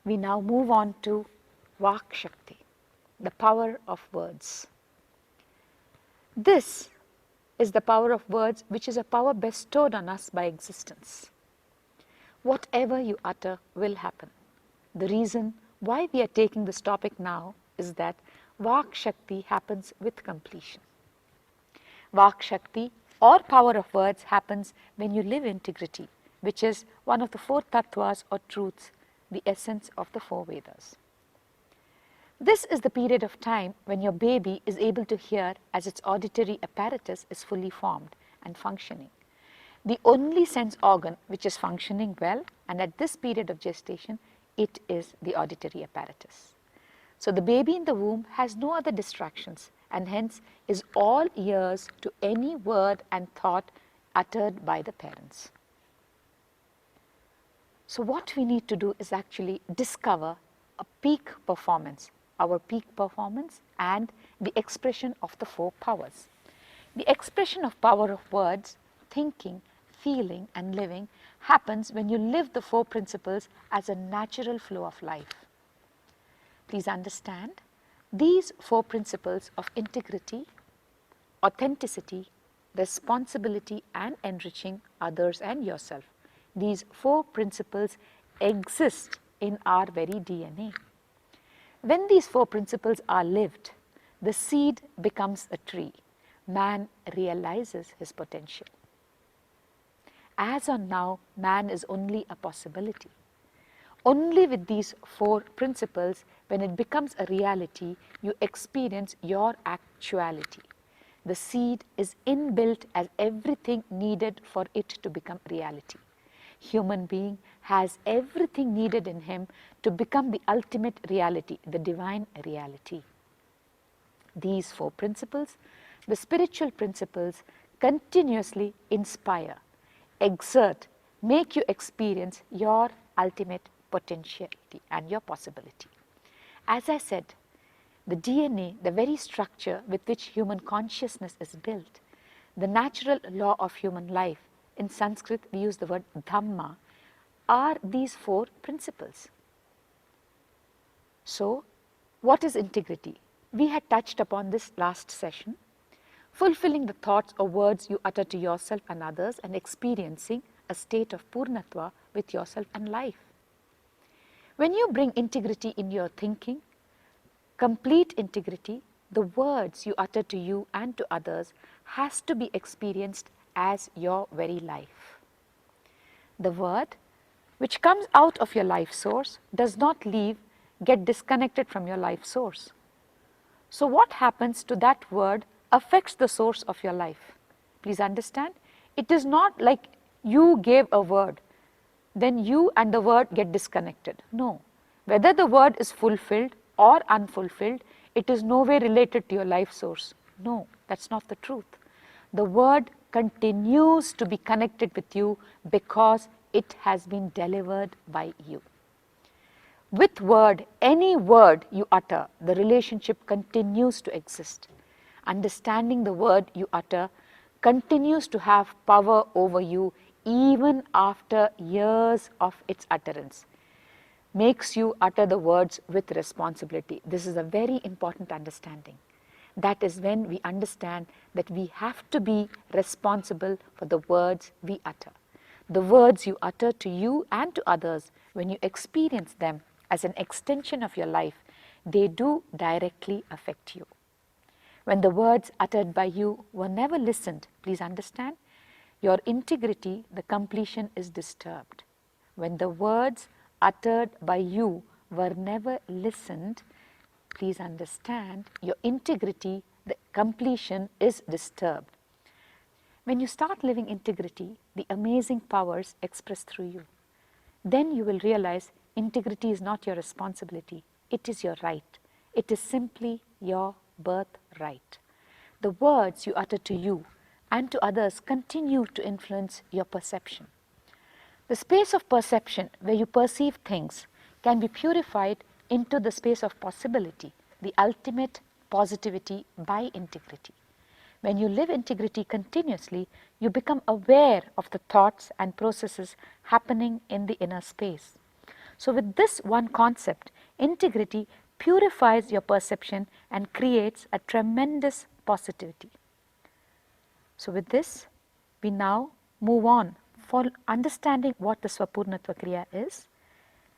We now move on to Vaakshakthi, the power of words. This is the power of words, which is a power bestowed on us by existence. Whatever you utter will happen. The reason why we are taking this topic now is that Vaakshakthi happens with completion. Vaakshakthi or power of words happens when you live integrity, which is one of the four tattvas or truths, the essence of the four Vedas. This is the period of time when your baby is able to hear as its auditory apparatus is fully formed and functioning. The only sense organ which is functioning well, and at this period of gestation, it is the auditory apparatus. So the baby in the womb has no other distractions and hence is all ears to any word and thought uttered by the parents. So what we need to do is actually discover a peak performance, our peak performance and the expression of the four powers. The expression of power of words, thinking, feeling and living happens when you live the four principles as a natural flow of life. Please understand, these four principles of integrity, authenticity, responsibility and enriching others and yourself, these four principles exist in our very DNA. When these four principles are lived, the seed becomes a tree. Man realizes his potential. As on now, man is only a possibility. Only with these four principles, when it becomes a reality, you experience your actuality. The seed is inbuilt as everything needed for it to become reality. Human being has everything needed in him to become the ultimate reality, the divine reality. These four principles, the spiritual principles, continuously inspire, exert, make you experience your ultimate potentiality and your possibility. As I said, the DNA, the very structure with which human consciousness is built, the natural law of human life, in Sanskrit we use the word dhamma, are these four principles. So, what is integrity? We had touched upon this last session. Fulfilling the thoughts or words you utter to yourself and others and experiencing a state of purnatva with yourself and life. When you bring integrity in your thinking, complete integrity, the words you utter to you and to others has to be experienced as your very life. The word which comes out of your life source does not get disconnected from your life source. So what happens to that word affects the source of your life. Please understand, it is not like you gave a word, then you and the word get disconnected. No, whether the word is fulfilled or unfulfilled, it is no way related to your life source. No, that's not the truth. The word continues to be connected with you because it has been delivered by you. With word, any word you utter, the relationship continues to exist. Understanding the word you utter continues to have power over you even after years of its utterance. Makes you utter the words with responsibility. This is a very important understanding. That is when we understand that we have to be responsible for the words we utter. The words you utter to you and to others, when you experience them as an extension of your life, they do directly affect you. When the words uttered by you were never listened, please understand, your integrity, the completion is disturbed. When the words uttered by you were never listened, please understand, your integrity, the completion is disturbed. When you start living integrity, the amazing powers express through you. Then you will realize integrity is not your responsibility, it is your right. It is simply your birthright. The words you utter to you and to others continue to influence your perception. The space of perception where you perceive things can be purified into the space of possibility, the ultimate positivity by integrity. When you live integrity continuously, you become aware of the thoughts and processes happening in the inner space. So with this one concept, integrity purifies your perception and creates a tremendous positivity. So with this, we now move on for understanding what the Swapurnatva Kriya is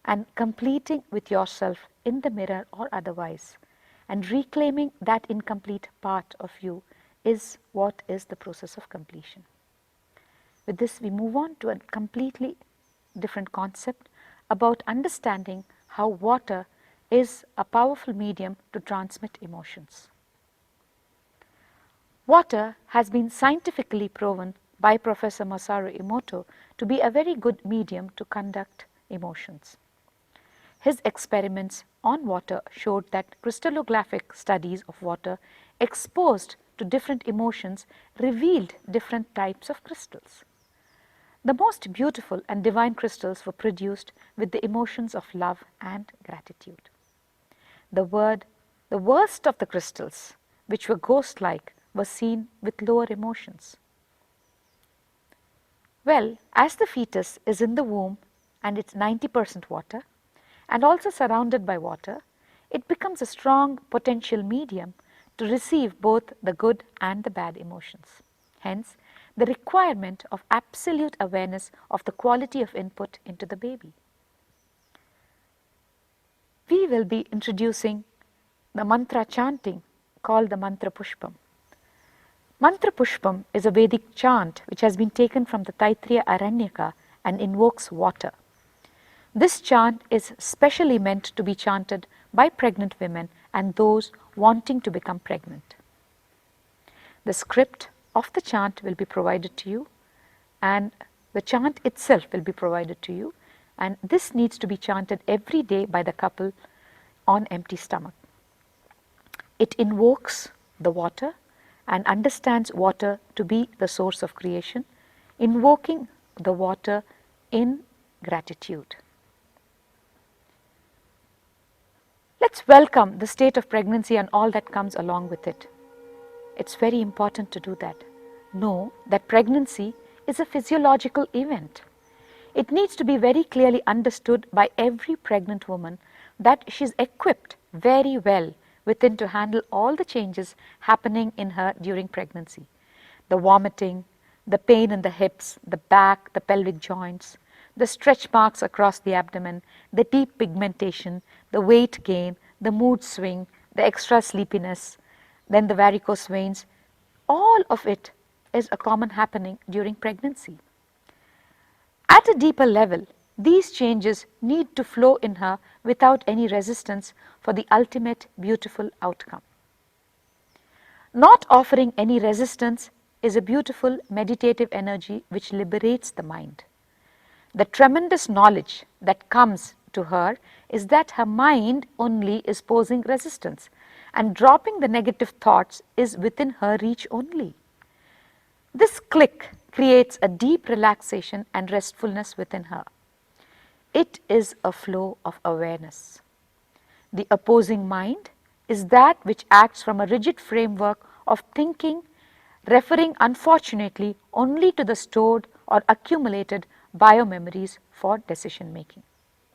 and completing with yourself in the mirror or otherwise, and reclaiming that incomplete part of you is what is the process of completion. With this, we move on to a completely different concept about understanding how water is a powerful medium to transmit emotions. Water has been scientifically proven by Professor Masaru Emoto to be a very good medium to conduct emotions. His experiments on water showed that crystallographic studies of water exposed to different emotions revealed different types of crystals. The most beautiful and divine crystals were produced with the emotions of love and gratitude. The worst of the crystals, which were ghost-like, were seen with lower emotions. Well, as the fetus is in the womb and it's 90% water and also surrounded by water, it becomes a strong potential medium to receive both the good and the bad emotions. Hence, the requirement of absolute awareness of the quality of input into the baby. We will be introducing the mantra chanting called the Mantra Pushpam. Mantra Pushpam is a Vedic chant which has been taken from the Taittiriya Aranyaka and invokes water. This chant is specially meant to be chanted by pregnant women and those wanting to become pregnant. The script of the chant will be provided to you, and the chant itself will be provided to you, and this needs to be chanted every day by the couple on empty stomach. It invokes the water and understands water to be the source of creation, invoking the water in gratitude. Let's welcome the state of pregnancy and all that comes along with it. It's very important to do that. Know that pregnancy is a physiological event. It needs to be very clearly understood by every pregnant woman that she is equipped very well within to handle all the changes happening in her during pregnancy. The vomiting, the pain in the hips, the back, the pelvic joints, the stretch marks across the abdomen, the deep pigmentation, the weight gain, the mood swing, the extra sleepiness, then the varicose veins, all of it is a common happening during pregnancy. At a deeper level, these changes need to flow in her without any resistance for the ultimate beautiful outcome. Not offering any resistance is a beautiful meditative energy which liberates the mind. The tremendous knowledge that comes to her is that her mind only is posing resistance, and dropping the negative thoughts is within her reach only. This click creates a deep relaxation and restfulness within her. It is a flow of awareness. The opposing mind is that which acts from a rigid framework of thinking, referring unfortunately only to the stored or accumulated biomemories for decision making.